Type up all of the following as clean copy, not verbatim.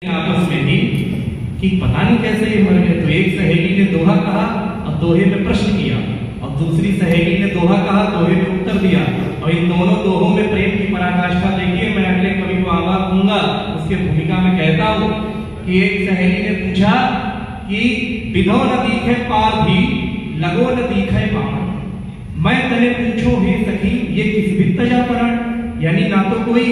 आपस में ही कि पता नहीं कैसे ये मर गए। तो एक सहेली ने दोहा कहा और दोहे में प्रश्न किया, और दूसरी सहेली ने दोहा कहा, दोहे में उत्तर दिया, और इन दोनों दोहों में प्रेम की पराकाष्ठा देखिए। मैं अगले कवि को आवाज दूंगा, उसके भूमिका में कहता हूं कि एक सहेली ने पूछा कि विधो न दिखे पार भी लगो न दिखे पार, मैं तने पूछो हे सखी ये किस वित्तजा परण। यानी ना तो कोई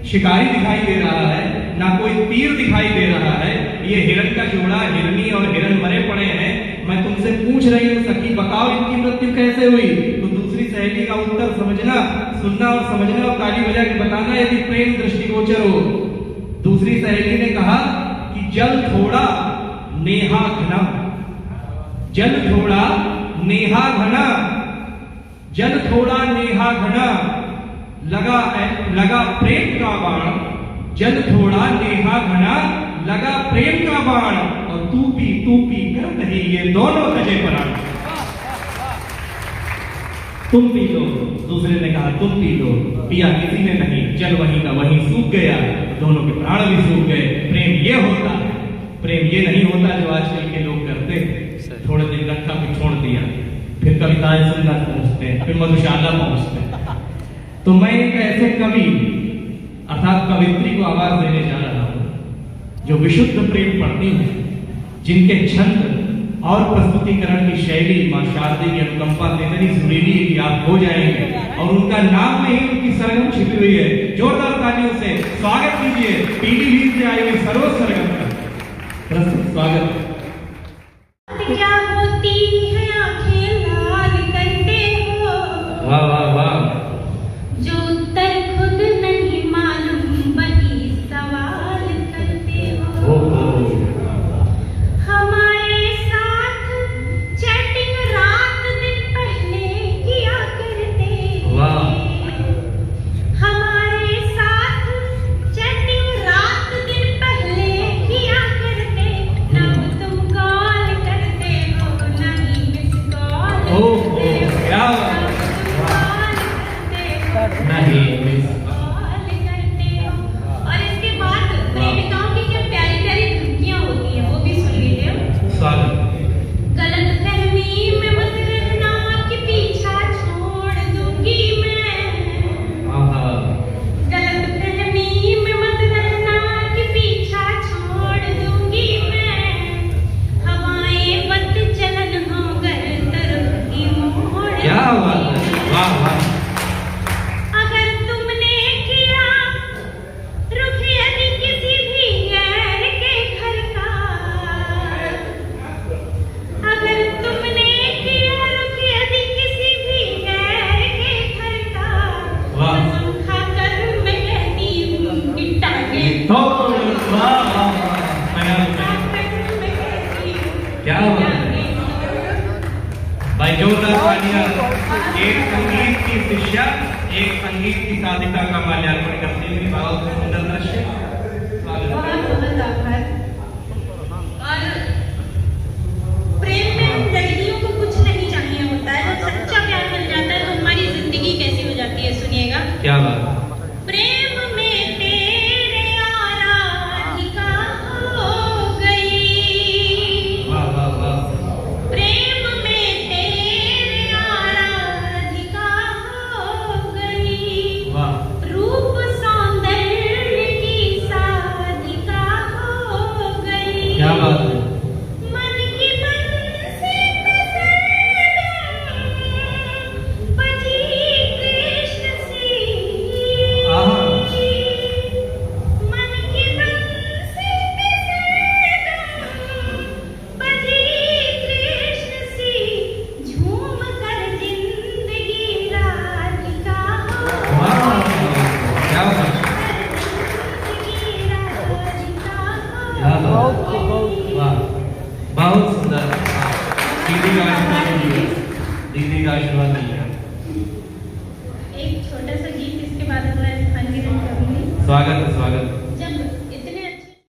शिकारी दिखाई दे रहा है, ना कोई तीर दिखाई दे रहा है, ये हिरण का जोड़ा, हिरनी और हिरण मरे पड़े हैं। मैं तुमसे पूछ रही हूँ सखी बताओ इनकी मृत्यु कैसे हुई। तो दूसरी सहेली का उत्तर समझना, सुनना और समझना और ताली बजा के बताना यदि प्रेम दृष्टिगोचर हो। दूसरी सहेली ने कहा कि जल थोड़ा नेहा घना, जल थोड़ा नेहा घना, जल थोड़ा नेहा घना, लगा प्रेम का बाण, जल थोड़ा नेहा घना, लगा प्रेम का बाण, और तू पी कर नहीं ये दोनों तजे प्राण। तुम पी लो, दूसरे ने कहा तुम पी लो, पिया किसी ने नहीं, जल वहीं का वहीं सूख गया, दोनों के प्राण भी सूख गए। प्रेम ये होता है, प्रेम ये नहीं होता जो आजकल के लोग करते, थोड़े दिन रखा फिर छोड़ दिया, फिर कविताएं सुनना पहुंचते हैं, फिर मधुशाला पहुंचते हैं। तो मैं एक ऐसे कवि अर्थात कवित्री को आवाज देने जा रहा हूं जो विशुद्ध प्रेम पढ़ती है, जिनके छंद और प्रस्तुतिकरण की शैली मां शारदे की अनुकंपा से इतनी सुरीली है कि आप हो जाएंगे, और उनका नाम में ही उनकी सरगम छिपी हुई है। जोरदार तालियों से स्वागत कीजिए पीलीभीत से आई हुई सरोज सरगम का प्रस्तुत स्वागत। क्या होती है आंखें लाल करते हो, वाह वाह वाह, जो उत्तर खुद नहीं मालूम बड़ी सवाल करते हो। हमारे साथ चैटिंग रात दिन पहले किया करते, हमारे साथ चैटिंग रात दिन पहले किया करते, तब तुम कॉल करते हो नहीं मिस कॉल करते हो, क्या नहीं मिस कॉल करते हो। और इसके बाद प्रेमिकाओं की क्या प्यारी प्यारी धमकियां होती हैं वो भी सुन लीजिए। स्वागत। गलतफहमी में मत रहना कि पीछा छोड़ दूंगी मैं, गलतफहमी में मत रहना कि पीछा छोड़ दूंगी मैं, हवाएं बद चलन हो गए तरफ की मोड़, क्या बात है, वाह वाह। अगर तुमने किया रुख यदि किसी भी गैर के घर का, अगर तुमने किया रुख यदि किसी भी गैर के घर का, कसम खाकर मैं कहती हूँ कि टांगे तो वाह वाह वाह, क्या बात है भाई, जोरदार तालियां। एक संगीत की शिष्या, एक संगीत की साधिका का माल्यार्पण करती हुई बहुत सुंदर दृश्य। स्वागत। बहुत आभार। और प्रेम में लड़कियों को कुछ नहीं चाहिए होता है, जब सच्चा प्यार मिल जाता है तो हमारी जिंदगी कैसी हो जाती है सुनिएगा। क्या बात। प्रेम में तेरे आराधिका हो गई, वाह वाह वाह, प्रेम में तेरे आराधिका हो गई, वाह रूप सौंदर्य की साधिका हो गई, क्या बात है। मन की बंसी पे सरगम बजी कृष्ण सी, आहा, मन की बंसी पे सरगम बजी कृष्ण सी, झूम कर जिंदगी राधिका हो वाह क्या बात, जिंदगी राधिका क्या हो बात, गई। वाह बहुत सुंदर। दीदी का आशीर्वाद लीजिए, दीदी का आशीर्वाद लीजिए। एक छोटा सा गीत इसके बाद मैं संगीत करूंगी। स्वागत है, स्वागत।